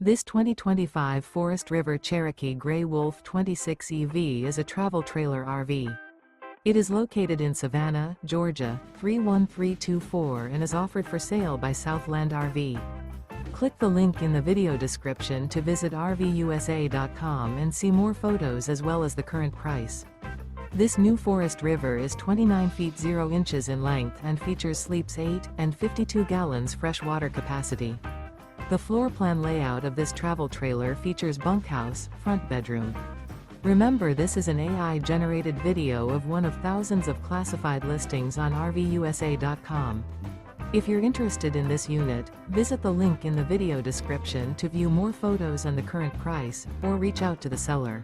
This 2025 Forest River Cherokee Grey Wolf 26 EV is a travel trailer RV. It is located in Savannah, Georgia, 31324 and is offered for sale by Southland RV. Click the link in the video description to visit RVUSA.com and see more photos as well as the current price. This new Forest River is 29 feet 0 inches in length and features sleeps 8 and 52 gallons fresh water capacity. The floor plan layout of this travel trailer features bunkhouse, front bedroom. Remember, this is an AI-generated video of one of thousands of classified listings on RVUSA.com. If you're interested in this unit, visit the link in the video description to view more photos and the current price, or reach out to the seller.